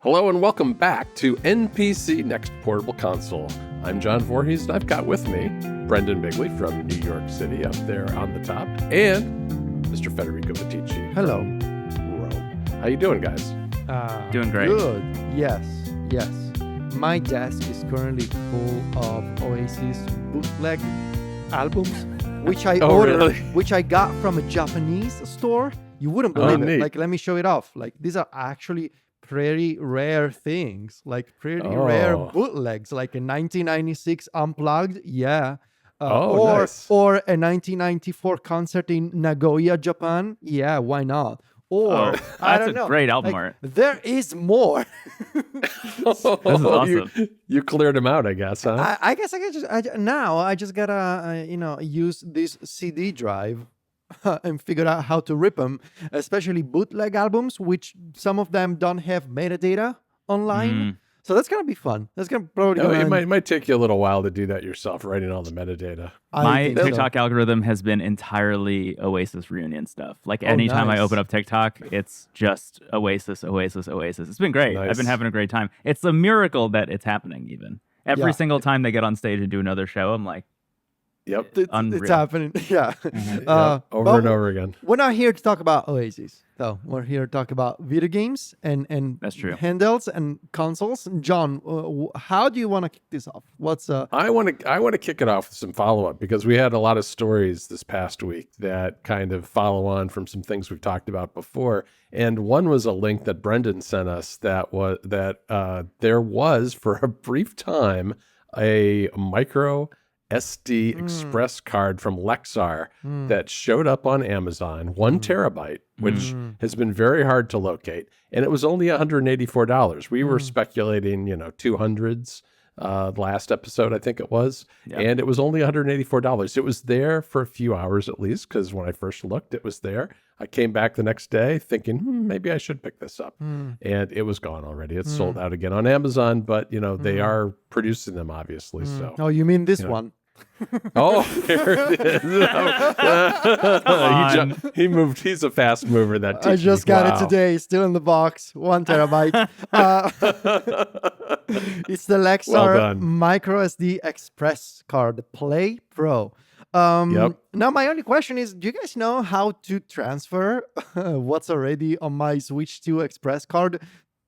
Hello and welcome back to NPC Next Portable Console. I'm John Voorhees, and I've got with me Brendon Bigley from New York City up there on the top, and Mr. Federico Vitici. Hello. Rome. How you doing, guys? Doing great. Good. Yes. My desk is currently full of Oasis bootleg albums, which I ordered, really? which I got from a Japanese store. You wouldn't believe it. Neat. Like, let me show it off. Like, these are actually pretty rare things, like pretty rare bootlegs, like a 1996 Unplugged, nice. Or a 1994 concert in Nagoya, Japan, why not? Or I don't know. That's a great album art. There is more. This is awesome. You cleared them out, I guess, huh? I guess I just gotta use this CD drive and figure out how to rip them, especially bootleg albums, which some of them don't have metadata online. So that's gonna be fun. That's gonna probably It might take you a little while to do that yourself, writing all the metadata. My TikTok algorithm has been entirely Oasis reunion stuff. Like anytime I open up TikTok, it's just Oasis. It's been great. Nice. I've been having a great time. It's a miracle that it's happening even. Every single time they get on stage and do another show, I'm like, Yep. It's happening. Yeah. Over and over again. We're not here to talk about Oasis, though. We're here to talk about video games and That's true. handhelds and consoles. John, how do you want to kick this off? I want to kick it off with some follow-up because we had a lot of stories this past week that kind of follow on from some things we've talked about before. And one was a link that Brendon sent us that there was for a brief time a micro SD Express card from Lexar that showed up on Amazon, 1 terabyte, which has been very hard to locate. And it was only $184. We were speculating, 200s last episode, I think it was. Yep. And it was only $184. It was there for a few hours at least, because when I first looked, it was there. I came back the next day thinking, maybe I should pick this up. And it was gone already. It's sold out again on Amazon, but, they are producing them, obviously. So. Oh, you mean this one? Oh, there it is. He moved. He's a fast mover. That I just got it today. Still in the box. 1 terabyte. It's the Lexar microSD Express card, Play Pro. Now, my only question is, do you guys know how to transfer what's already on my Switch 2 Express card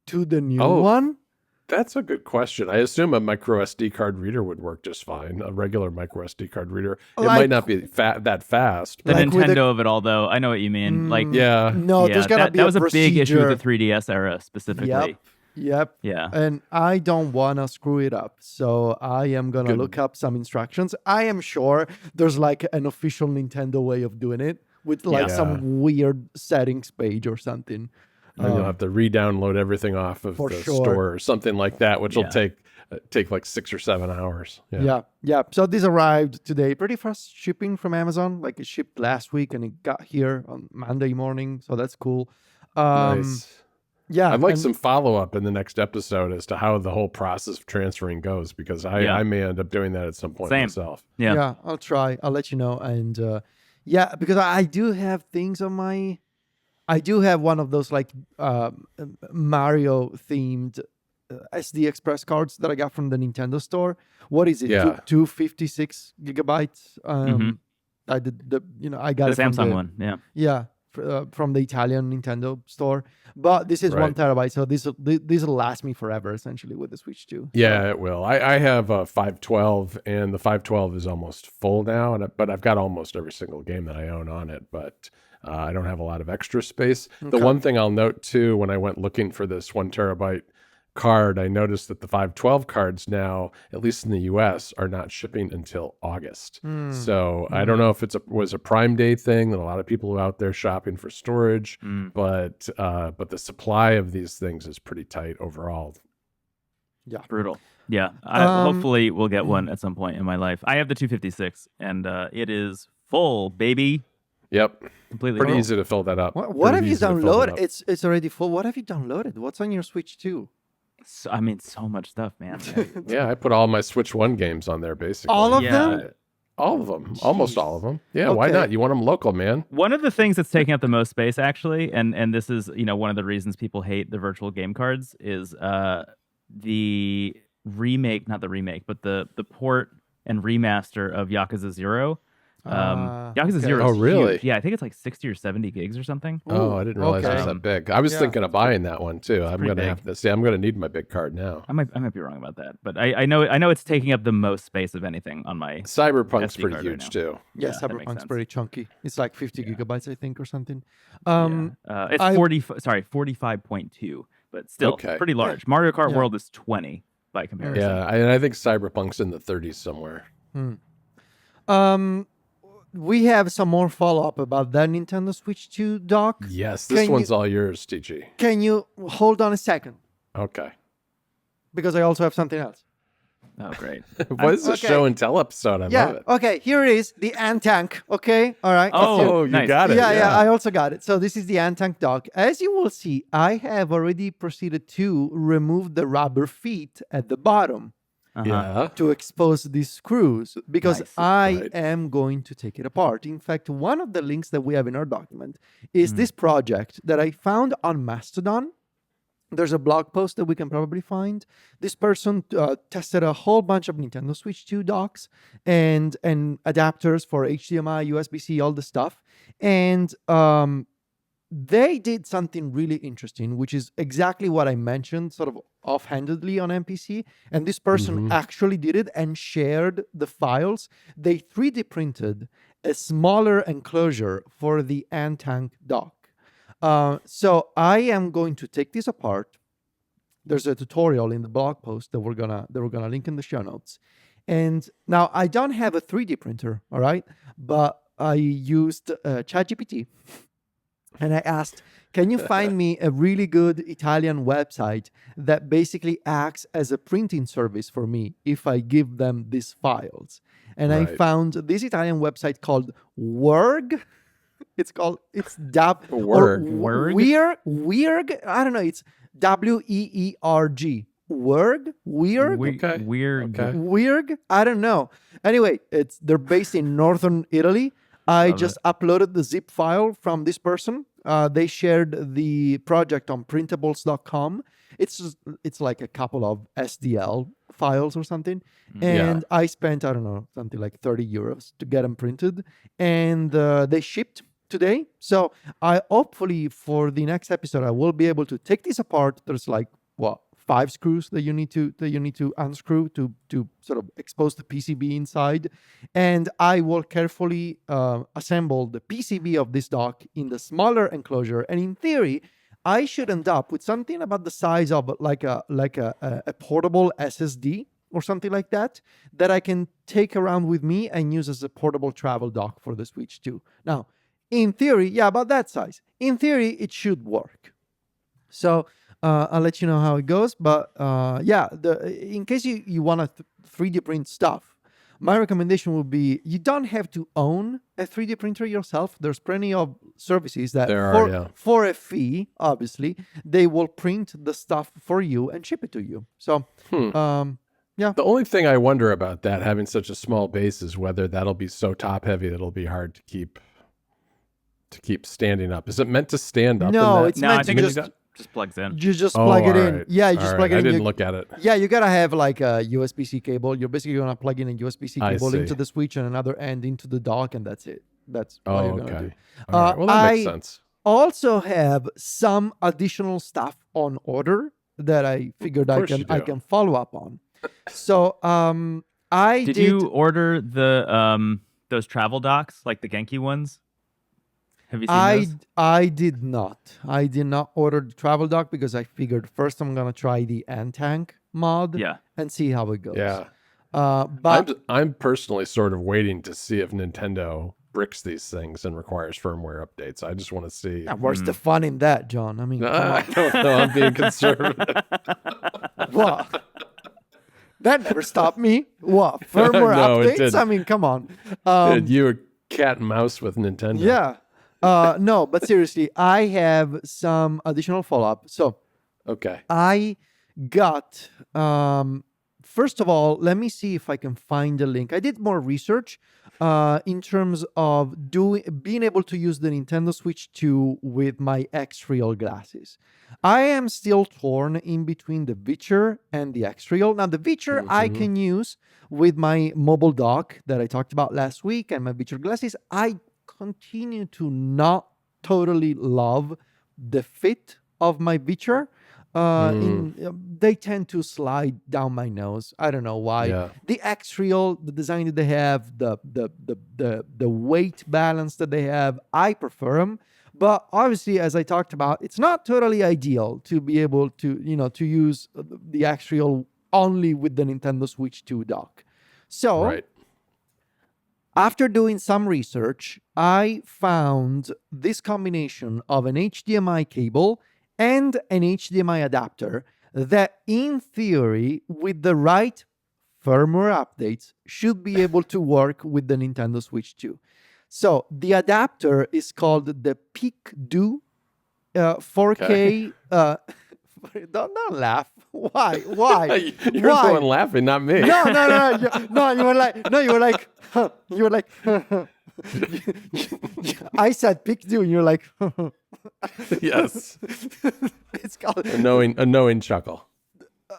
to the new one? That's a good question. I assume a micro SD card reader would work just fine. A regular micro SD card reader. It might not be that fast. The Nintendo of it all, though. I know what you mean. There's gotta be that was a big issue procedure. with the 3DS era specifically. Yep. Yeah. And I don't want to screw it up. So I am going to look up some instructions. I am sure there's like an official Nintendo way of doing it with some weird settings page or something. And you'll have to re-download everything off of the store or something like that, which will take like 6 or 7 hours. Yeah. So this arrived today. Pretty fast shipping from Amazon. Like it shipped last week and it got here on Monday morning. So that's cool. Nice. Yeah. I'd like some follow-up in the next episode as to how the whole process of transferring goes, because I may end up doing that at some point myself. Yeah, I'll try. I'll let you know. And because I do have things on my... I do have one of those like Mario-themed SD Express cards that I got from the Nintendo store. What is it? 256 gigabytes. I did I got the it from Samsung one. Yeah, from the Italian Nintendo store. But this is 1 terabyte, so this will last me forever essentially with the Switch 2. Yeah, it will. I have a 512, and the 512 is almost full now, but I've got almost every single game that I own on it, but I don't have a lot of extra space. The one thing I'll note too, when I went looking for this 1 terabyte card, I noticed that the 512 cards now, at least in the US, are not shipping until August. So I don't know if was a Prime Day thing that a lot of people are out there shopping for storage, but the supply of these things is pretty tight overall. Yeah, brutal. Yeah, hopefully we'll get one at some point in my life. I have the 256, and it is full, baby. Yep. Completely pretty easy to fill that up. What have you downloaded? It's already full. What have you downloaded? What's on your Switch 2? So much stuff, man. Yeah, I put all my Switch 1 games on there, basically. All of them? All of them. Almost all of them. Yeah, why not? You want them local, man. One of the things that's taking up the most space, actually, and this is, one of the reasons people hate the virtual game cards is the remake, not the remake, but the port and remaster of Yakuza 0. Yakuza 0 is really? huge. Yeah, I think it's like 60 or 70 gigs or something. Oh, I didn't realize it was that big. I was thinking of buying that one too. I'm going to have to see. I'm going to need my big card now. I might be wrong about that, but I know it's taking up the most space of anything on my Cyberpunk's SD pretty card huge too. Yeah, Cyberpunk's pretty chunky. It's like 50 gigabytes, I think, or something. It's 45.2, but still pretty large. Mario Kart World is 20 by comparison. Yeah, and I think Cyberpunk's in the 30s somewhere. We have some more follow-up about that Nintendo Switch 2 dock. Yes, this one's all yours, TG. Can you hold on a second? Okay. Because I also have something else. Oh, great. What is this show and tell episode? I love it. Okay, here it is, the Antank. Okay, all right. Oh, you got it. Yeah, I also got it. So this is the Antank dock. As you will see, I have already proceeded to remove the rubber feet at the bottom. To expose these screws because I am going to take it apart. In fact, one of the links that we have in our document is this project that I found on Mastodon. There's a blog post that we can probably find. This person tested a whole bunch of Nintendo Switch 2 docks and adapters for HDMI, USB-C, all the stuff. And they did something really interesting, which is exactly what I mentioned sort of offhandedly on NPC. And this person actually did it and shared the files. They 3D printed a smaller enclosure for the Antank dock. So I am going to take this apart. There's a tutorial in the blog post that we're gonna link in the show notes. And now I don't have a 3D printer, all right? But I used ChatGPT. And I asked, can you find me a really good Italian website that basically acts as a printing service for me if I give them these files? And I found this Italian website called Werg. It's Weirg. I don't know. It's WEERG. Werg? Weirg? I don't know. Anyway, they're based in northern Italy. I just uploaded the zip file from this person. They shared the project on printables.com. It's like a couple of SDL files or something. And I spent, I don't know, something like 30 euros to get them printed. And they shipped today. So I hopefully for the next episode, I will be able to take this apart. There's like, 5 screws that you need to unscrew to sort of expose the PCB inside, and I will carefully assemble the PCB of this dock in the smaller enclosure. And in theory, I should end up with something about the size of like a portable SSD or something like that I can take around with me and use as a portable travel dock for the Switch 2. Now, in theory, about that size. In theory, it should work. So. I'll let you know how it goes. But in case you want to 3D print stuff, my recommendation would be you don't have to own a 3D printer yourself. There's plenty of services that for a fee, obviously, they will print the stuff for you and ship it to you. So, The only thing I wonder about that, having such a small base, is whether that'll be so top heavy that it'll be hard to keep standing up. Is it meant to stand up? No, it's meant to just plugs in. You just plug it in. Yeah, you just plug it in. I didn't look at it. Yeah, you gotta have like a USB-C cable. You're basically gonna plug in a USB-C cable into the Switch and another end into the dock, and that's it. That's what you're gonna do. All right. Well, that makes sense. Also have some additional stuff on order that I figured I can follow up on. So did you order the those travel docks, like the Genki ones? Have you seen those? I did not. I did not order the travel dock because I figured first I'm gonna try the Antank mod and see how it goes. Yeah. But I'm personally sort of waiting to see if Nintendo bricks these things and requires firmware updates. I just want to see. Where's the fun in that, John? I mean, I don't know. I'm being conservative. What? That never stopped me. What? Firmware updates? It didn't. I mean, come on. You were cat and mouse with Nintendo. Yeah. No, but seriously, I have some additional follow-up. So, okay, I got first of all, let me see if I can find a link. I did more research in terms of being able to use the Nintendo Switch 2 with my X-Real glasses. I am still torn in between the Witcher and the X-Real. Now, the Witcher I can use with my mobile dock that I talked about last week and my Witcher glasses. I continue to not totally love the fit of my Witcher. They tend to slide down my nose. I don't know why. Yeah. The X-Real, the design that they have, the weight balance that they have, I prefer them. But obviously, as I talked about, it's not totally ideal to be able to, to use the X-Real only with the Nintendo Switch 2 dock. So, after doing some research, I found this combination of an HDMI cable and an HDMI adapter that, in theory, with the right firmware updates, should be able to work with the Nintendo Switch 2. So the adapter is called the PiCDo 4K. Don't laugh. Why? You're the one laughing, not me. No. You were like. I said PiCDo, and you're like. Yes. It's called a knowing chuckle.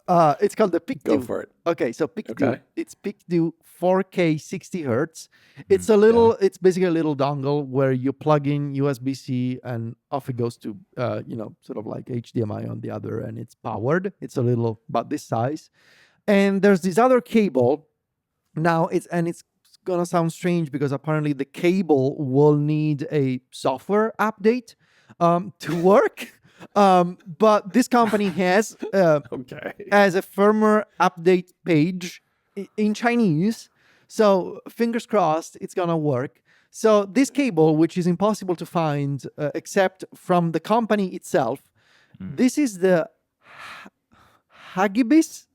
It's called the PiCDo. Go for it. Okay, so PiCDo. Okay. It's PiCDo 4K 60 hertz. It's it's basically a little dongle where you plug in USB-C and off it goes to sort of like HDMI on the other, and it's powered. It's a little about this size. And there's this other cable. Now it's gonna sound strange because apparently the cable will need a software update to work. But this company has a firmware update page in Chinese. So fingers crossed it's gonna work. So this cable, which is impossible to find except from the company itself, this is the Hagibis.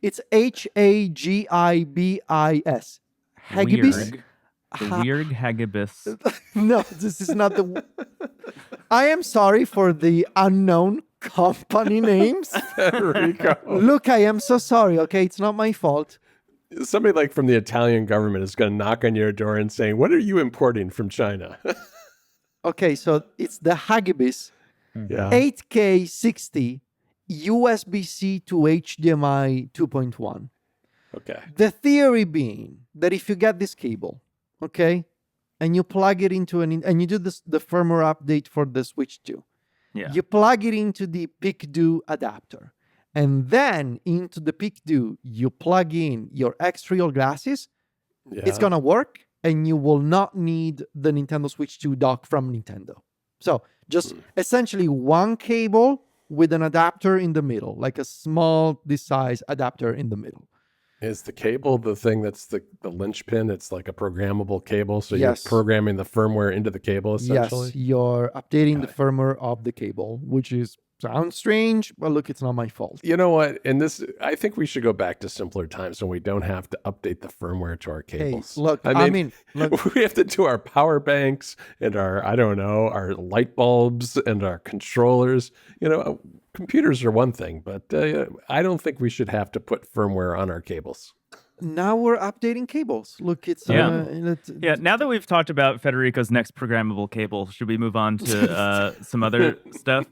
It's Hagibis. Hagibis. The weird Hagibis. No, this is not the. I am sorry for the unknown company names. Federico. Look, I am so sorry. Okay, it's not my fault. Somebody like from the Italian government is going to knock on your door and saying, "What are you importing from China?" Okay, so it's the Hagibis 8K 60 USB-C to HDMI 2.1. Okay. The theory being that if you get this cable, okay, and you plug it into and you do the firmware update for the Switch 2, you plug it into the PiCDo adapter, and then into the PiCDo you plug in your X-Real glasses, it's gonna work, and you will not need the Nintendo Switch 2 dock from Nintendo. So just essentially one cable with an adapter in the middle, like a small this size adapter in the middle. Is the cable the thing that's the linchpin? It's like a programmable cable, so you're programming the firmware into the cable, essentially? Yes, you're updating the firmware of the cable, which sounds strange, but look, it's not my fault. You know what? I think we should go back to simpler times when we don't have to update the firmware to our cables. Hey, look, I mean, we have to do our power banks and our light bulbs and our controllers. Computers are one thing, but I don't think we should have to put firmware on our cables. Now we're updating cables. Look, it's Now that we've talked about Federico's next programmable cable, should we move on to some other stuff?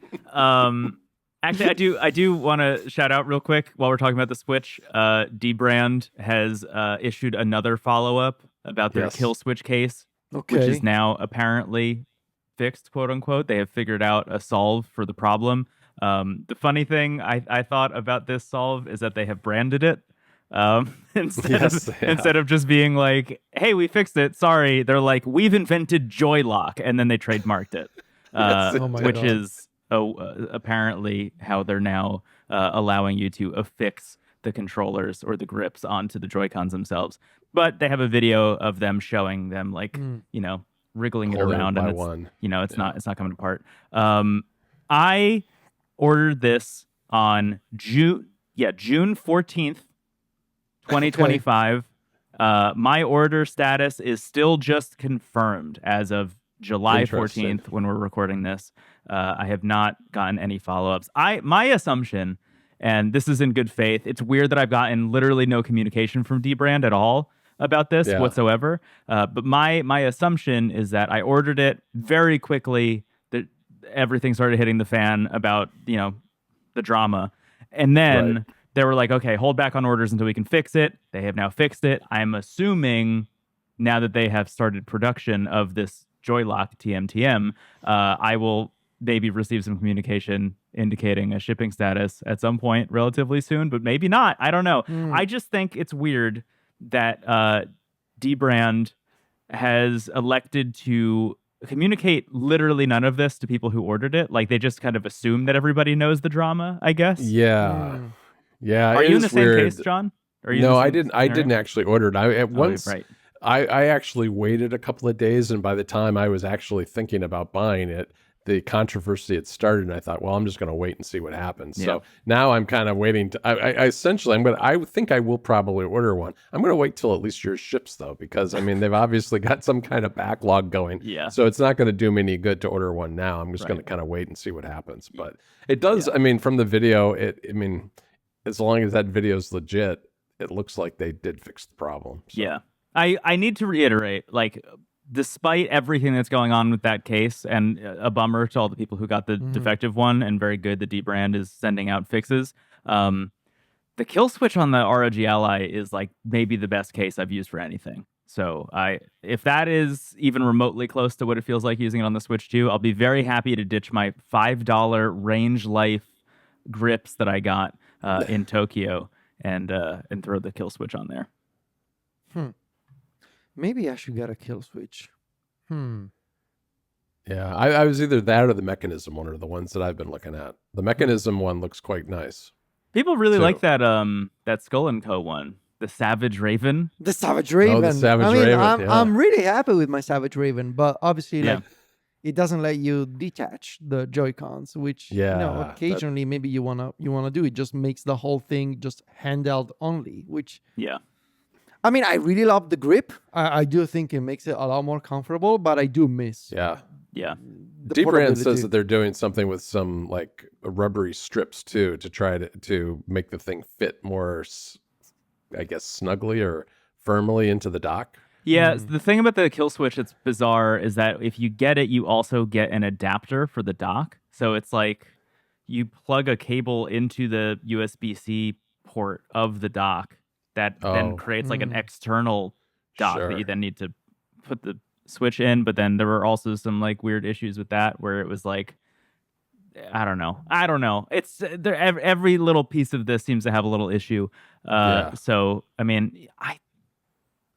Actually, I do want to shout out real quick while we're talking about the Switch. Dbrand has issued another follow-up about their Killswitch case, which is now apparently fixed, quote unquote. They have figured out a solve for the problem. The funny thing I thought about this solve is that they have branded it. Instead of just being like, hey, we fixed it, sorry, they're like, we've invented Joy Lock, and then they trademarked it, which is apparently how they're now allowing you to affix the controllers or the grips onto the Joy-Cons themselves. But they have a video of them showing them wriggling it around, and it's not coming apart. I ordered this on June 14th, 2025. My order status is still just confirmed as of July 14th when we're recording this. I have not gotten any follow-ups. My assumption And this is in good faith. It's weird that I've gotten literally no communication from Dbrand at all about this whatsoever. But my assumption is that I ordered it very quickly, that everything started hitting the fan about, the drama. And then they were like, okay, hold back on orders until we can fix it. They have now fixed it. I'm assuming now that they have started production of this Joylock TMTM, I will maybe receive some communication indicating a shipping status at some point relatively soon, but maybe not. I don't know. I just think it's weird that Dbrand has elected to communicate literally none of this to people who ordered it. Like, they just kind of assume that everybody knows the drama, I guess. Yeah. Yeah. Are you in the same weird. case, John? No, I didn't. I didn't actually order it. Once right. I actually waited a couple of days, and by the time I was actually thinking about buying it, the controversy had started, and I thought, well, I'm just going to wait and see what happens. Yeah. So now I'm kind of waiting. I think I will probably order one. I'm going to wait till at least yours ships, though, because they've obviously got some kind of backlog going. Yeah. So it's not going to do me any good to order one now. I'm just going to kind of wait and see what happens. But it does. From the video, as long as that video is legit, it looks like they did fix the problem. So. Yeah. I need to reiterate, like, despite everything that's going on with that case, and a bummer to all the people who got the defective one, and very good that Dbrand is sending out fixes, the kill switch on the ROG Ally is like maybe the best case I've used for anything. So if that is even remotely close to what it feels like using it on the Switch 2, I'll be very happy to ditch my $5 range life grips that I got in Tokyo and throw the kill switch on there. Maybe I should get a kill switch. Yeah, I was either that or the mechanism one, or the ones that I've been looking at. The mechanism one looks quite nice. People really like that Skull and Co one, the Savage Raven. The Savage Raven. Oh, the Savage Raven. I'm really happy with my Savage Raven, but obviously, it doesn't let you detach the Joy-Cons, which occasionally maybe you wanna do. It just makes the whole thing just handheld only, which I really love the grip. I do think it makes it a lot more comfortable, but I do miss. Yeah. Dbrand says that they're doing something with some like rubbery strips too, to try to make the thing fit more, I guess, snugly or firmly into the dock. Yeah, the thing about the kill switch that's bizarre is that if you get it, you also get an adapter for the dock. So it's like you plug a cable into the USB-C port of the dock that then creates like an external dock that you then need to put the switch in. But then there were also some like weird issues with that where it was like, I don't know. It's there. Every little piece of this seems to have a little issue. So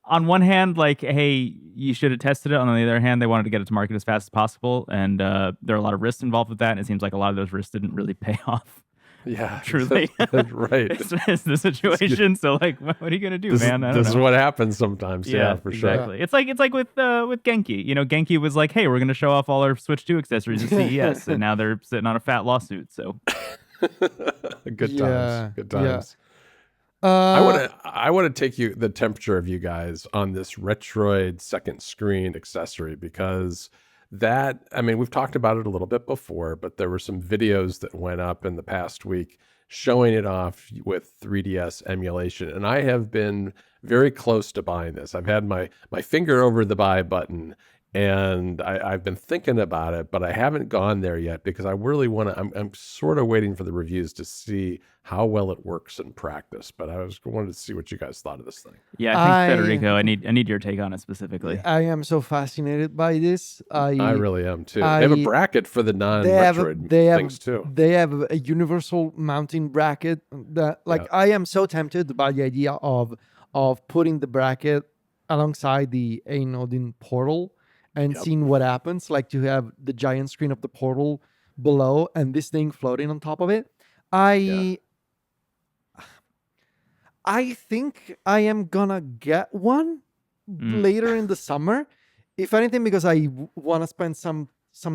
on one hand, like, hey, you should have tested it. On the other hand, they wanted to get it to market as fast as possible, and there are a lot of risks involved with that. And it seems like a lot of those risks didn't really pay off. Yeah, truly. Right. It's the situation. So, like, what are you gonna do, man? This is what happens sometimes. Yeah, for exactly. sure. It's like with Genki. Genki was like, hey, we're gonna show off all our Switch 2 accessories at CES, and now they're sitting on a fat lawsuit. So, good times. Good times. I want to take the temperature of you guys on this Retroid second screen accessory, because we've talked about it a little bit before, but there were some videos that went up in the past week showing it off with 3DS emulation, and I have been very close to buying this. I've had my finger over the buy button, and I've been thinking about it, but I haven't gone there yet because I really want to. I'm sort of waiting for the reviews to see how well it works in practice. But I wanted to see what you guys thought of this thing. Yeah, I think Federico, I need your take on it specifically. I am so fascinated by this. I really am too. They have a bracket for the non-Retroid things too. They have a universal mounting bracket that, I am so tempted by the idea of putting the bracket alongside the Anodin portal and seeing what happens, like to have the giant screen of the portal below and this thing floating on top of it. I think I am gonna get one later in the summer, if anything, because I want to spend some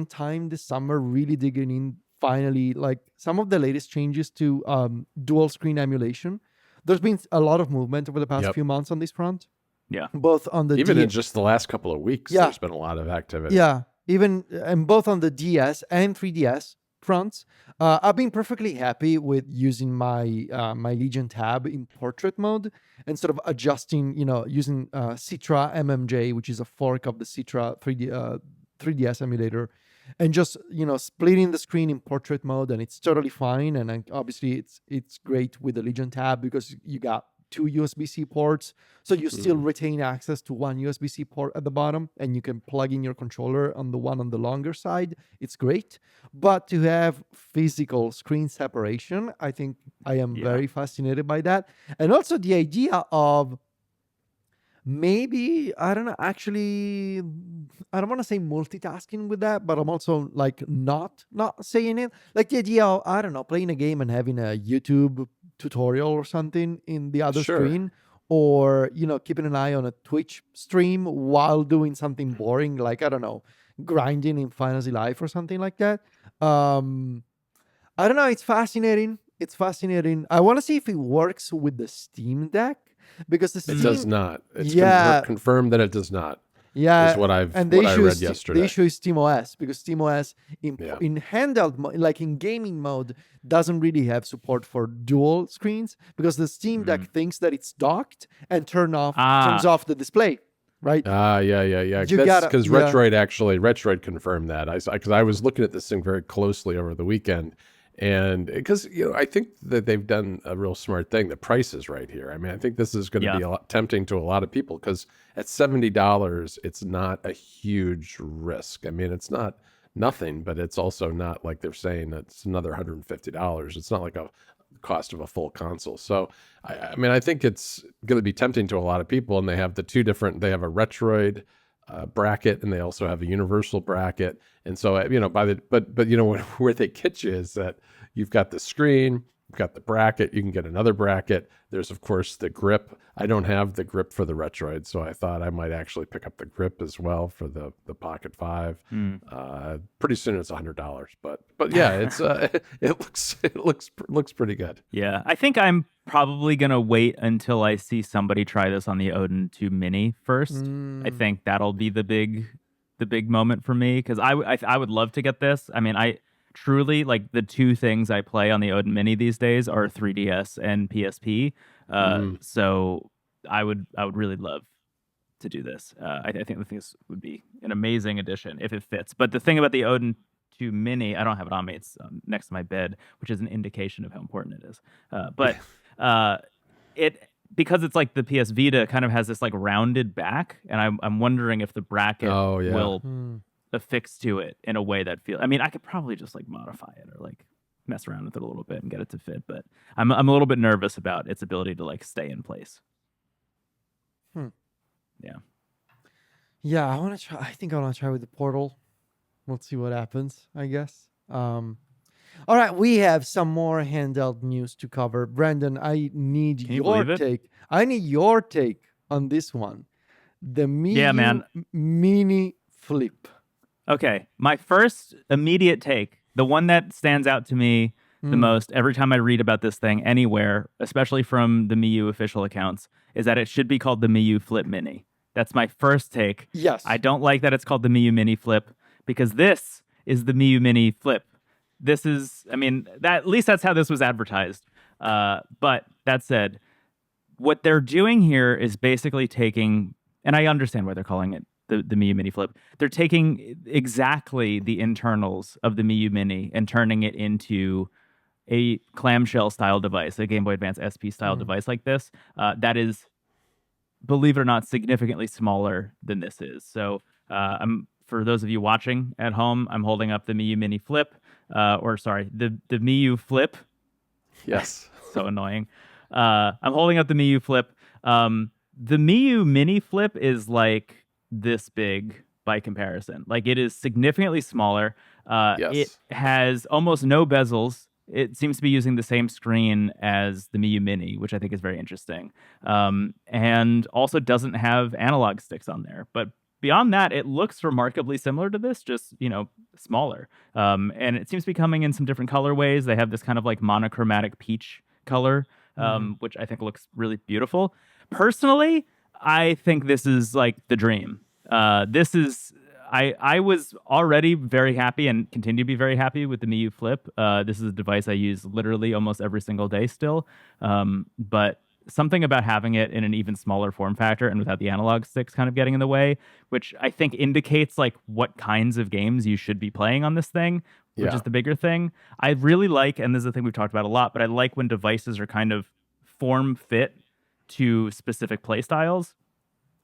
time this summer really digging in finally, like some of the latest changes to dual screen emulation. There's been a lot of movement over the past few months on this front. Yeah, both on the in just the last couple of weeks, there's been a lot of activity. Yeah, and both on the DS and 3DS fronts. I've been perfectly happy with using my my Legion tab in portrait mode and sort of adjusting, using Citra MMJ, which is a fork of the Citra 3DS emulator, and just splitting the screen in portrait mode, and it's totally fine. And obviously it's great with the Legion tab because you got 2 USB-C ports, so you still retain access to 1 USB-C port at the bottom, and you can plug in your controller on the one on the longer side. It's great. But to have physical screen separation, I think I am very fascinated by that. And also the idea of maybe, I don't know, actually, I don't want to say multitasking with that, but I'm also like not saying it. Like the idea of, I don't know, playing a game and having a YouTube tutorial or something in the other screen, or keeping an eye on a Twitch stream while doing something boring, like, I don't know, grinding in Fantasy Life or something like that. I don't know, it's fascinating. I want to see if it works with the Steam Deck, because the Steam... It does not. It's confirmed that it does not. Yeah, is what I read yesterday. The issue is SteamOS, because SteamOS in handheld like in gaming mode, doesn't really have support for dual screens, because the Steam Deck thinks that it's docked and turns off the display. Right? Yeah. Because Retroid confirmed that. Because I was looking at this thing very closely over the weekend. And because, I think that they've done a real smart thing. The price is right here. I mean, I think this is going to be a lot tempting to a lot of people, because at $70, it's not a huge risk. I mean, it's not nothing, but it's also not like they're saying it's another $150. It's not like a cost of a full console. So, I mean, I think it's going to be tempting to a lot of people. And they have they have a Retroid bracket, and they also have a universal bracket. And so, where they get you is that you've got the screen, you've got the bracket, you can get another bracket. There's, of course, the grip. I don't have the grip for the Retroid, so I thought I might actually pick up the grip as well for the Pocket 5. Pretty soon it's $100, but yeah, it's it looks pretty good. Yeah, I think I'm probably gonna wait until I see somebody try this on the Odin 2 Mini first. I think that'll be the big moment for me, because I would love to get this. I mean, I truly, like, the two things I play on the Odin Mini these days are 3DS and PSP. So I would really love to do this. I think this would be an amazing addition if it fits. But the thing about the Odin 2 Mini, I don't have it on me. It's next to my bed, which is an indication of how important it is. But because it's like the PS Vita kind of has this like rounded back, and I'm wondering if the bracket will affix to it in a way that feels... I mean, I could probably just like modify it or like mess around with it a little bit and get it to fit, but I'm a little bit nervous about its ability to like stay in place. Yeah, I want to try. I think I want to try with the Portal. We'll see what happens, I guess. All right, we have some more handheld news to cover. Brendon, I need your take. I need your take on this one. The Miyoo Mini Flip. Okay, my first immediate take, the one that stands out to me the most every time I read about this thing anywhere, especially from the Miyoo official accounts, is that it should be called the Miyoo Flip Mini. That's my first take. Yes. I don't like that it's called the Miyoo Mini Flip, because this is the Miyoo Mini Flip. This is, I mean, at least that's how this was advertised. But that said, what they're doing here is basically taking, and I understand why they're calling it the Miyoo Mini Flip. They're taking exactly the internals of the Miyoo Mini and turning it into a clamshell style device, a Game Boy Advance SP style device like this. That is, believe it or not, significantly smaller than this is. So for those of you watching at home, I'm holding up the Miyoo Mini Flip, the Miyoo Flip. Yes. So annoying. I'm holding up the Miyoo Flip. The Miyoo Mini Flip is like this big by comparison. Like, it is significantly smaller. It has almost no bezels. It seems to be using the same screen as the Miyoo Mini, which I think is very interesting. And also doesn't have analog sticks on there. But beyond that, it looks remarkably similar to this, just, smaller. And it seems to be coming in some different colorways. They have this kind of like monochromatic peach color, which I think looks really beautiful. Personally, I think this is like the dream. This is I was already very happy and continue to be very happy with the Miyoo Flip. This is a device I use literally almost every single day still. But something about having it in an even smaller form factor and without the analog sticks kind of getting in the way, which I think indicates like what kinds of games you should be playing on this thing, which is the bigger thing. I really like, and this is a thing we've talked about a lot, but I like when devices are kind of form fit to specific play styles.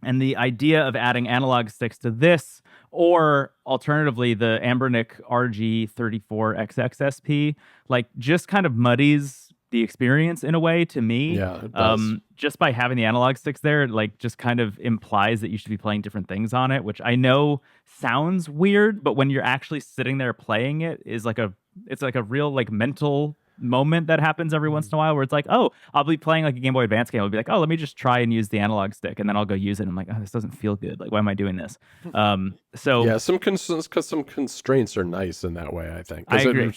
And the idea of adding analog sticks to this, or alternatively the Anbernic RG34XXSP, like just kind of muddies the experience in a way to me. Yeah, it does. Just by having the analog sticks there, like just kind of implies that you should be playing different things on it, which I know sounds weird, but when you're actually sitting there playing it, it's like a real like mental moment that happens every once in a while where it's like, oh, I'll be playing like a Game Boy Advance game. I'll be like, oh, let me just try and use the analog stick, and then I'll go use it. And I'm like, oh, this doesn't feel good. Like, why am I doing this? So yeah, some constraints are nice in that way, I think. I agree.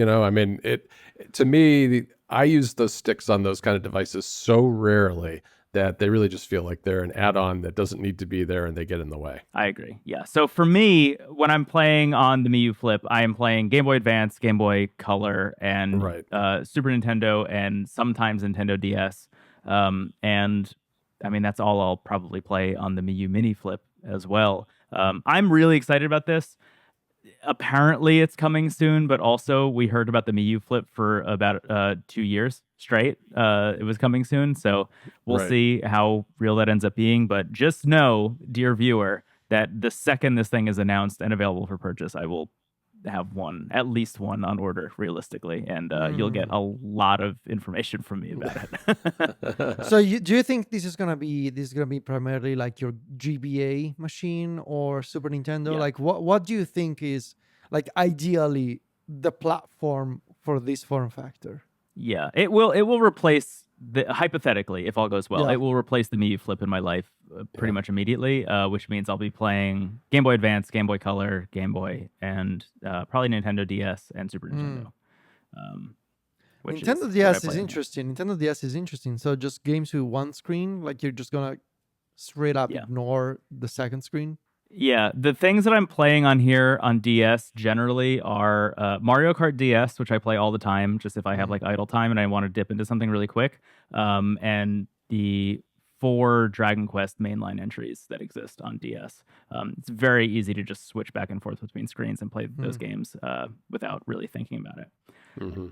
I mean, to me, I use those sticks on those kind of devices so rarely that they really just feel like they're an add-on that doesn't need to be there and they get in the way. I agree. Yeah. So for me, when I'm playing on the Miyoo Flip, I am playing Game Boy Advance, Game Boy Color, and Super Nintendo, and sometimes Nintendo DS. And I mean, that's all I'll probably play on the Miyoo Mini Flip as well. I'm really excited about this. Apparently it's coming soon, but also we heard about the Miyoo Flip for about 2 years straight. It was coming soon, so we'll see how real that ends up being. But just know, dear viewer, that the second this thing is announced and available for purchase, I will have at least one on order, realistically, and you'll get a lot of information from me about it. So do you think this is gonna be primarily like your GBA machine or Super Nintendo? Yeah. Like what do you think is like ideally the platform for this form factor? Yeah, it will replace hypothetically, if all goes well, it will replace the Miyoo Flip in my life pretty much immediately, which means I'll be playing Game Boy Advance, Game Boy Color, Game Boy, and probably Nintendo DS and Super Nintendo. Nintendo DS is interesting. Nintendo DS is interesting. So just games with one screen, like you're just gonna straight up ignore the second screen. Yeah, the things that I'm playing on here on DS generally are Mario Kart DS, which I play all the time, just if I have like idle time and I want to dip into something really quick, and the 4 Dragon Quest mainline entries that exist on DS. It's very easy to just switch back and forth between screens and play those games without really thinking about it. Mm-hmm.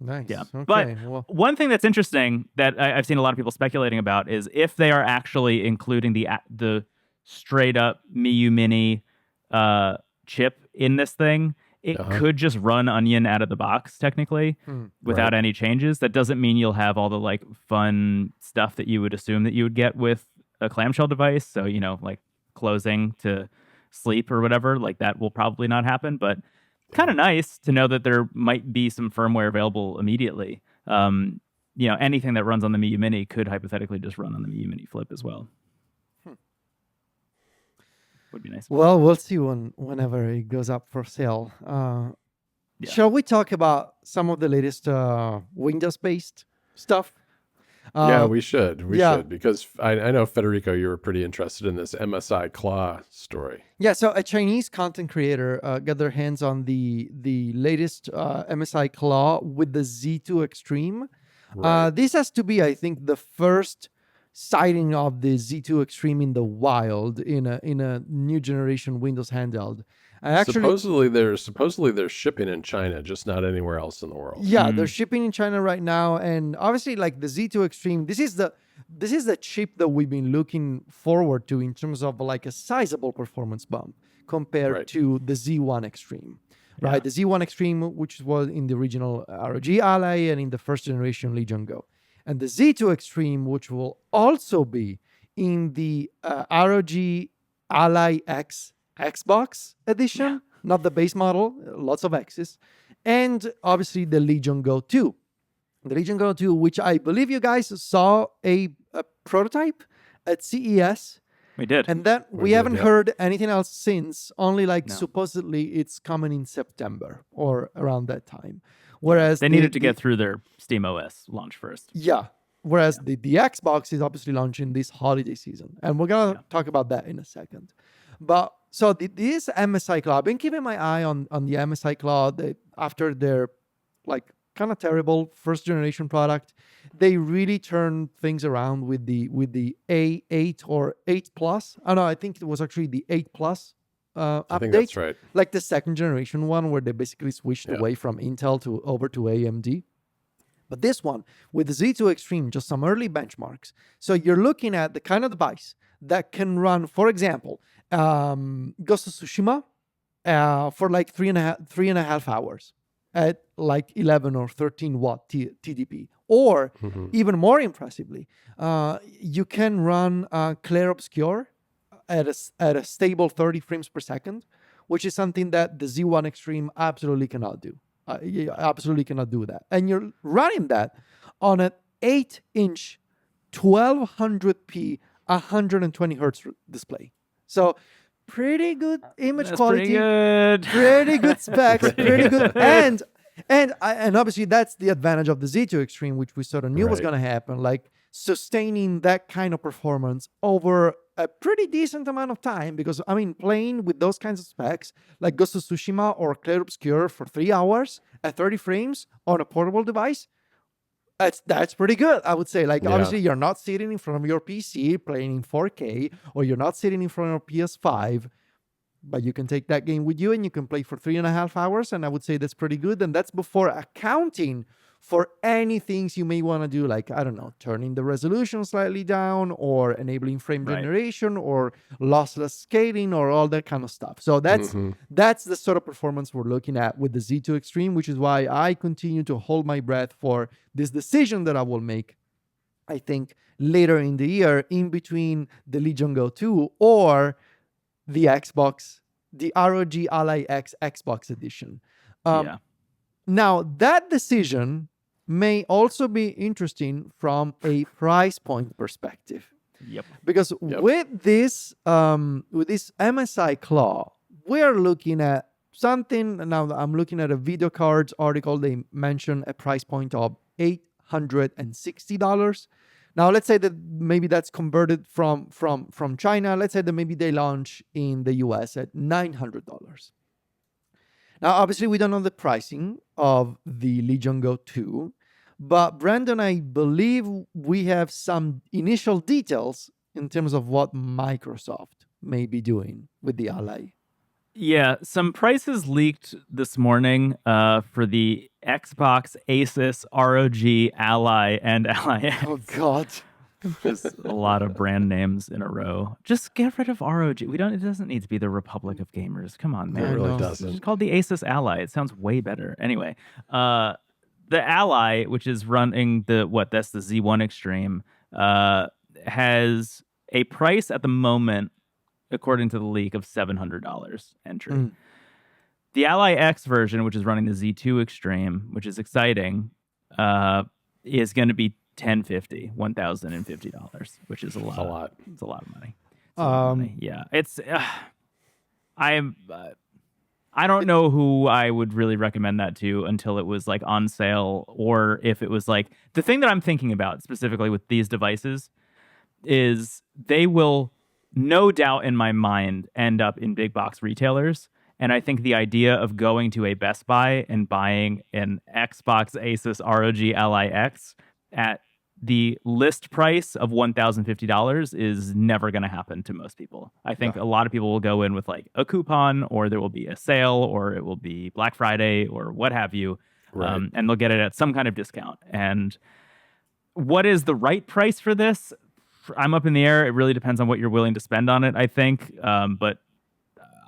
Nice. Yeah. Okay. But one thing that's interesting that I've seen a lot of people speculating about is if they are actually including the straight up Miyoo Mini chip in this thing, it could just run Onion out of the box technically without any changes. That doesn't mean you'll have all the like fun stuff that you would assume that you would get with a clamshell device. So, like closing to sleep or whatever, like that will probably not happen, but kind of nice to know that there might be some firmware available immediately. Anything that runs on the Miyoo Mini could hypothetically just run on the Miyoo Mini Flip as well. Would be nice. Well, we'll see whenever it goes up for sale. Shall we talk about some of the latest Windows-based stuff? Yeah, we should. We should, because I know, Federico, you were pretty interested in this MSI Claw story. Yeah, so a Chinese content creator got their hands on the latest MSI Claw with the Z2 Extreme. This has to be, I think, the first sighting of the Z2 Extreme in the wild in a new generation Windows handheld. Supposedly they're shipping in China, just not anywhere else in the world. Yeah, they're shipping in China right now, and obviously, like the Z2 Extreme, this is the chip that we've been looking forward to in terms of like a sizable performance bump compared to the Z1 Extreme. Right, the Z1 Extreme, which was in the original ROG Ally and in the first generation Legion Go. And the Z2 Extreme, which will also be in the ROG Ally X Xbox edition, not the base model, lots of X's, and obviously the Legion Go 2. The Legion Go 2, which I believe you guys saw a prototype at CES. We did. And then we haven't heard anything else since, only supposedly it's coming in September or around that time. Whereas they needed to get through their SteamOS launch first. Yeah. Whereas the Xbox is obviously launching this holiday season. And we're going to talk about that in a second. But So this MSI Claw, I've been keeping my eye on the MSI Claw after their like kind of terrible first generation product. They really turned things around with the A8 or 8 Plus. Oh no, I think it was actually the 8 Plus update. I think that's right. Like the second generation one where they basically switched away from Intel over to AMD. But this one with the Z2 Extreme, just some early benchmarks. So you're looking at the kind of device that can run, for example, Ghost of Tsushima for like three and a half hours at like 11 or 13 watt TDP. Or even more impressively, you can run Clair Obscur at a stable 30 frames per second, which is something that the Z1 Extreme absolutely cannot do. You absolutely cannot do that. And you're running that on an 8-inch 1200p 120 hertz display. So pretty good image quality, pretty good specs, pretty good. And obviously that's the advantage of the Z2 Extreme, which we sort of knew was going to happen, like sustaining that kind of performance over a pretty decent amount of time. Because I mean, playing with those kinds of specs like Ghost of Tsushima or Clair Obscur for 3 hours at 30 frames on a portable device, that's pretty good, I would say. Like, obviously, you're not sitting in front of your PC playing in 4K, or you're not sitting in front of your PS5, but you can take that game with you and you can play for 3.5 hours, and I would say that's pretty good. And that's before accounting for any things you may want to do, like, I don't know, turning the resolution slightly down or enabling frame generation or lossless scaling or all that kind of stuff. So that's the sort of performance we're looking at with the Z2 Extreme, which is why I continue to hold my breath for this decision that I will make, I think, later in the year, in between the Legion Go 2 or the Xbox, the ROG Ally X Xbox edition. Now, that decision may also be interesting from a price point perspective. Because with this MSI Claw, we're looking at something. Now I'm looking at a Video Cards article. They mention a price point of $860. Now let's say that maybe that's converted from China. Let's say that maybe they launch in the US at $900. Now, obviously, we don't know the pricing of the Legion Go 2, but Brendon, I believe we have some initial details in terms of what Microsoft may be doing with the Ally. Yeah, some prices leaked this morning for the Xbox, Asus, ROG, Ally, and Ally X. Oh, God. Just a lot of brand names in a row. Just get rid of ROG. It doesn't need to be the Republic of Gamers. Come on, man. It really doesn't. It's called the Asus Ally. It sounds way better. Anyway, the Ally, which is running that's the Z1 Extreme, has a price at the moment, according to the leak, of $700 entry. The Ally X version, which is running the Z2 Extreme, which is exciting, is going to be $1,050, which is a lot. It's a lot of money. Yeah, it's. I don't know who I would really recommend that to until it was like on sale, or if it was like the thing that I'm thinking about specifically with these devices is they will no doubt in my mind end up in big box retailers. And I think the idea of going to a Best Buy and buying an Xbox, Asus, ROG Ally X at the list price of $1,050 is never going to happen to most people. I think a lot of people will go in with like a coupon, or there will be a sale, or it will be Black Friday or what have you. And they'll get it at some kind of discount. And what is the right price for this? I'm up in the air. It really depends on what you're willing to spend on it, I think. But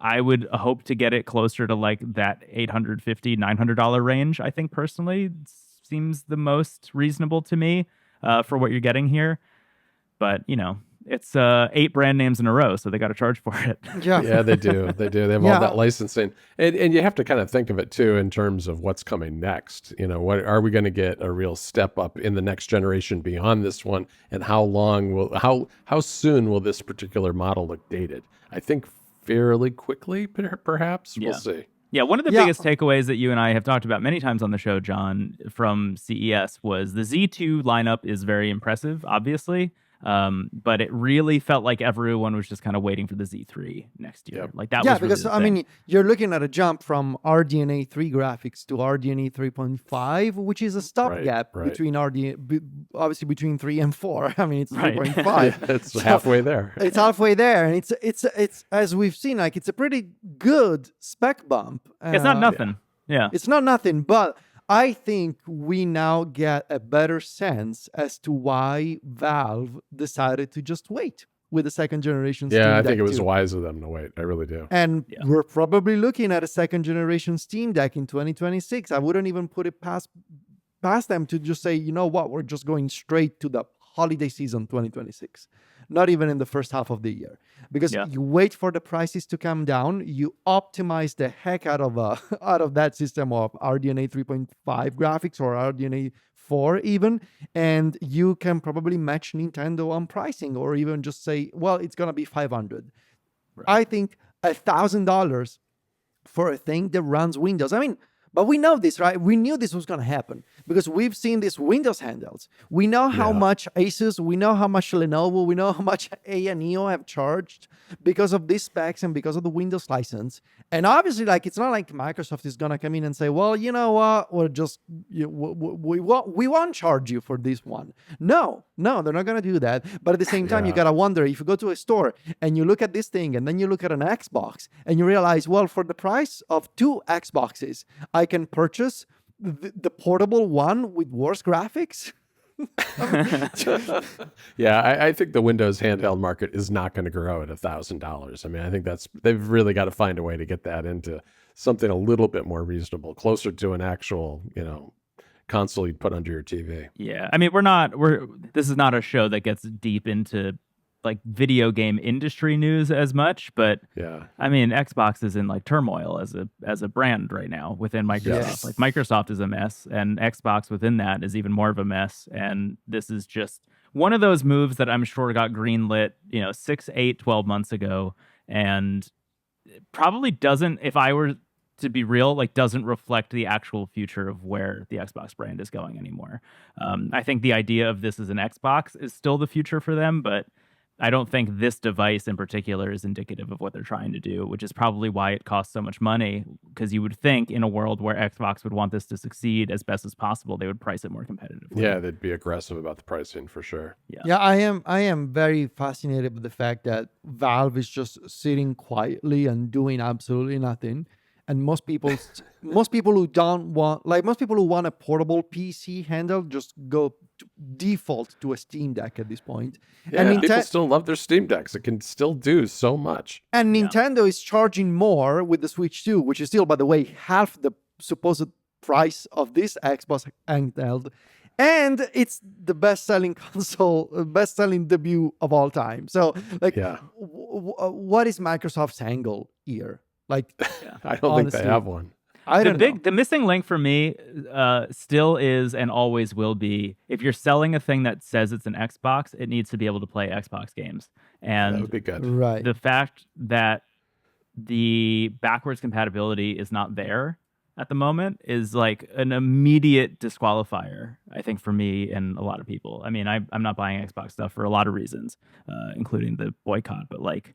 I would hope to get it closer to like that $850, $900 range. I think personally seems the most reasonable to me for what you're getting here. But, you know, it's 8 brand names in a row, so they got to charge for it. Yeah, they do. They have all that licensing. And you have to kind of think of it, too, in terms of what's coming next. You know, what are we going to get a real step up in the next generation beyond this one? And how soon will this particular model look dated? I think fairly quickly, perhaps. We'll see. Yeah, one of the biggest takeaways that you and I have talked about many times on the show, John, from CES was the Z2 lineup is very impressive, obviously. But it really felt like everyone was just kind of waiting for the Z3 next year. Yep. Like that Yeah, was really because the I thing. mean, you're looking at a jump from RDNA 3 graphics to RDNA 3.5, which is a stopgap right. between obviously between 3 and 4. I mean, it's Right. 3.5. It's halfway there. It's halfway there, and it's as we've seen, like it's a pretty good spec bump. It's not nothing. Yeah. It's not nothing, but I think we now get a better sense as to why Valve decided to just wait with the second generation Steam Deck. Yeah, I think it was too. wise of them to wait. I really do. And Yeah. we're probably looking at a second generation Steam Deck in 2026. I wouldn't even put it past them to just say, you know what, we're just going straight to the holiday season 2026. Not even in the first half of the year. Because you wait for the prices to come down, you optimize the heck out of that system of RDNA 3.5 graphics or RDNA 4 even, and you can probably match Nintendo on pricing or even just say, well, it's going to be $500. Right. I think $1,000 for a thing that runs Windows. I mean, but we know this, right? We knew this was going to happen because we've seen these Windows handhelds. We know how much Asus, we know how much Lenovo, we know how much A&EO have charged because of these specs and because of the Windows license. And obviously, like, it's not like Microsoft is going to come in and say, well, you know what, we're just, we won't charge you for this one. No, they're not going to do that. But at the same time, you got to wonder, if you go to a store and you look at this thing and then you look at an Xbox and you realize, well, for the price of 2 Xboxes, I can purchase the portable one with worse graphics. I think the Windows handheld market is not going to grow at $1,000. I mean, I think they've really got to find a way to get that into something a little bit more reasonable, closer to an actual, console you'd put under your TV. Yeah. I mean, this is not a show that gets deep into like video game industry news as much, but I mean, Xbox is in like turmoil as a brand right now within Microsoft. Yes. Like Microsoft is a mess, and Xbox within that is even more of a mess. And this is just one of those moves that I'm sure got greenlit, 6, 8, 12 months ago, and probably doesn't, if I were to be real, like doesn't reflect the actual future of where the Xbox brand is going anymore. I think the idea of this as an Xbox is still the future for them, but I don't think this device in particular is indicative of what they're trying to do, which is probably why it costs so much money, because you would think in a world where Xbox would want this to succeed as best as possible, they would price it more competitively. Yeah, they'd be aggressive about the pricing for sure. Yeah, I am very fascinated with the fact that Valve is just sitting quietly and doing absolutely nothing. And most people who want a portable PC handle just go default to a Steam Deck at this point. Yeah, and people still love their Steam Decks. It can still do so much. And Nintendo is charging more with the Switch 2, which is still, by the way, half the supposed price of this Xbox handheld. And it's the best-selling console, best-selling debut of all time. So, like, what is Microsoft's angle here? Like, I don't honestly, think they have one. The missing link for me still is and always will be, if you're selling a thing that says it's an Xbox, it needs to be able to play Xbox games. And that would be good. Right. The fact that the backwards compatibility is not there at the moment is like an immediate disqualifier, I think, for me and a lot of people. I mean, I'm not buying Xbox stuff for a lot of reasons, including the boycott, but like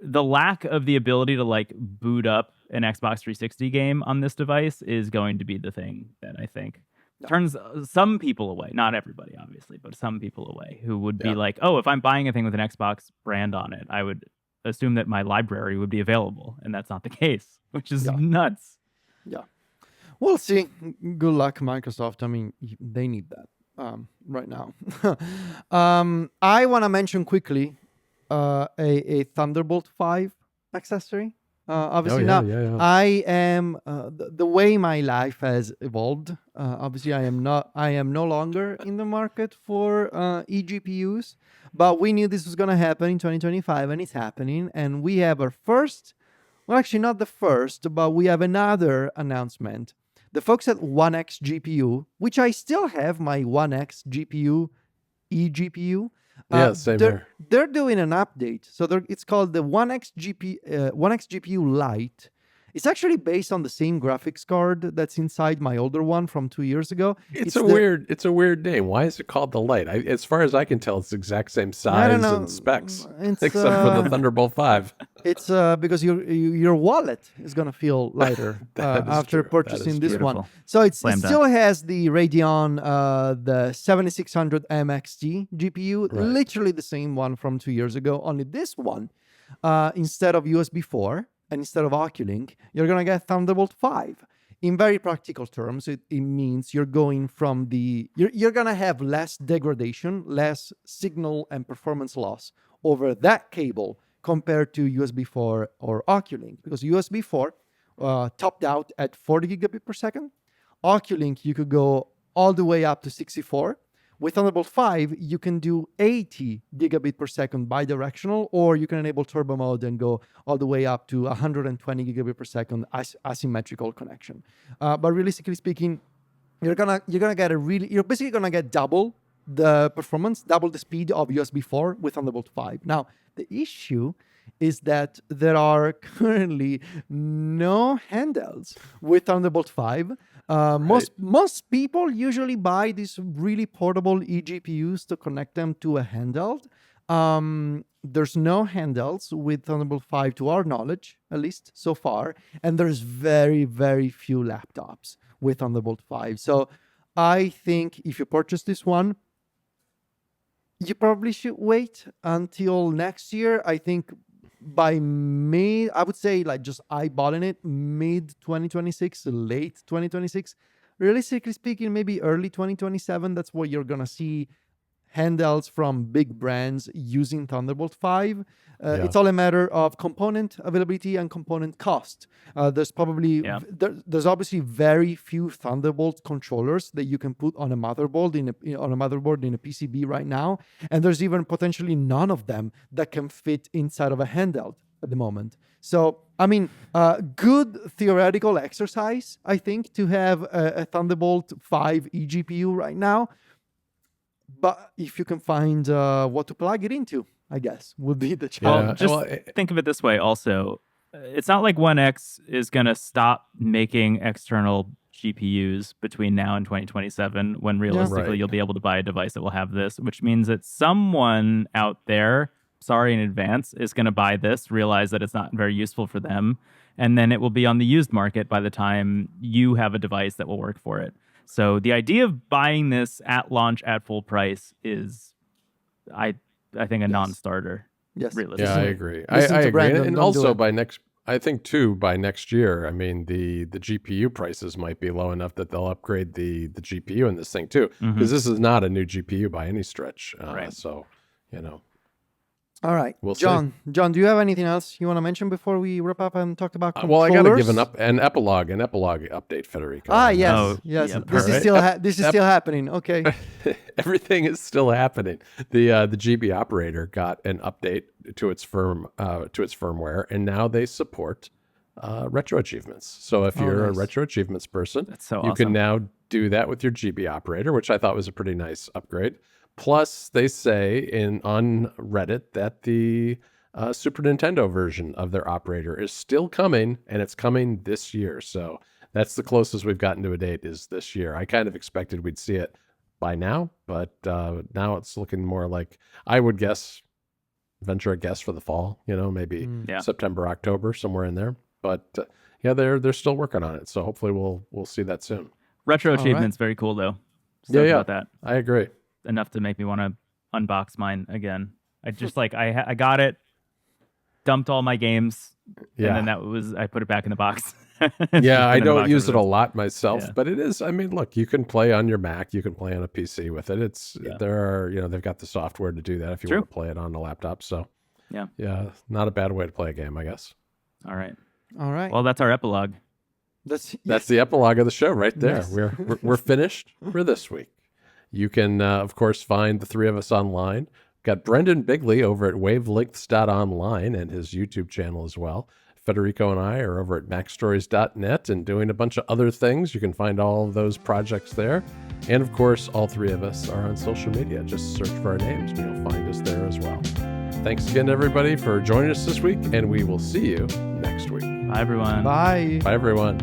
the lack of the ability to like boot up an Xbox 360 game on this device is going to be the thing that I think turns some people away. Not everybody, obviously, but some people away who would be like, oh, if I'm buying a thing with an Xbox brand on it, I would assume that my library would be available. And that's not the case, which is nuts. Yeah. We'll see. Good luck, Microsoft. I mean, they need that right now. I want to mention quickly a Thunderbolt 5 accessory. Obviously I am the way my life has evolved. Obviously I am no longer in the market for eGPUs, but we knew this was going to happen in 2025, and it's happening. And we have our first, well, actually not the first, but we have another announcement. The folks at ONEXGPU, which I still have my ONEXGPU eGPU. Same here. here. They're doing an update. So it's called the ONEXGPU Lite. It's actually based on the same graphics card that's inside my older one from 2 years ago. It's a weird name. Why is it called the Lite? As far as I can tell, it's the exact same size and specs, except for the Thunderbolt 5. It's because your wallet is gonna feel lighter after purchasing this one. So it still has the Radeon the 7600 MXT GPU, literally the same one from 2 years ago. Only this one, instead of USB 4 and instead of Oculink, you're gonna get Thunderbolt 5. In very practical terms, it means you're going from you're gonna have less degradation, less signal and performance loss over that cable compared to USB 4 or Oculink, because USB 4 topped out at 40 gigabit per second. Oculink, you could go all the way up to 64. With Thunderbolt 5, you can do 80 gigabit per second bidirectional, or you can enable turbo mode and go all the way up to 120 gigabit per second asymmetrical connection. But realistically speaking, you're basically gonna get double the performance, double the speed of USB 4 with Thunderbolt 5. Now, the issue is that there are currently no handhelds with Thunderbolt 5. Most people usually buy these really portable eGPUs to connect them to a handheld. There's no handhelds with Thunderbolt 5 to our knowledge, at least so far, and there's very, very few laptops with Thunderbolt 5. So I think if you purchase this one, you probably should wait until next year. I think by May, I would say, like, just eyeballing it, mid 2026, late 2026. Realistically speaking, maybe early 2027. That's where you're gonna see handhelds from big brands using Thunderbolt 5. It's all a matter of component availability and component cost. There's obviously very few Thunderbolt controllers that you can put on a motherboard in a PCB right now, and there's even potentially none of them that can fit inside of a handheld at the moment. So, I mean, good theoretical exercise, I think, to have a Thunderbolt 5 eGPU right now. But if you can find what to plug it into, I guess, would be the challenge. Well, think of it this way also. It's not like One X is going to stop making external GPUs between now and 2027, when realistically you'll be able to buy a device that will have this, which means that someone out there, sorry in advance, is going to buy this, realize that it's not very useful for them, and then it will be on the used market by the time you have a device that will work for it. So the idea of buying this at launch at full price is, I think, a non-starter. Yes. Yeah, I agree. I agree. Brendon, and also by next year, I mean, the GPU prices might be low enough that they'll upgrade the GPU in this thing too, because this is not a new GPU by any stretch. So, All right, we'll John, do you have anything else you want to mention before we wrap up and talk about controllers? Well, I got to give an epilogue update, Federico. Yes. This is still happening. Okay. Everything is still happening. The GB operator got an update to its firmware, and now they support retro achievements. So if you're a retro achievements person, that's so you awesome. can now do that with your GB operator, which I thought was a pretty nice upgrade. Plus, they say on Reddit that the Super Nintendo version of their operator is still coming, and it's coming this year. So that's the closest we've gotten to a date, is this year. I kind of expected we'd see it by now, but now it's looking more like, I would venture a guess for the fall. Maybe September, October, somewhere in there. But they're still working on it. So hopefully we'll see that soon. Retro Achievements, very cool though. About that. I agree. Enough to make me want to unbox mine again. I just I got it, dumped all my games, and then I put it back in the box. I don't use it a lot myself, but it is. I mean, look, you can play on your Mac, you can play on a PC with it. They've got the software to do that if you want to play it on a laptop. So not a bad way to play a game, I guess. All right. Well, that's our epilogue. That's the epilogue of the show right there. Yes. We're finished for this week. You can, of course, find the three of us online. Got Brendon Bigley over at wavelengths.online and his YouTube channel as well. Federico and I are over at macstories.net and doing a bunch of other things. You can find all of those projects there. And, of course, all three of us are on social media. Just search for our names and you'll find us there as well. Thanks again, everybody, for joining us this week, and we will see you next week. Bye, everyone. Bye. Bye, everyone.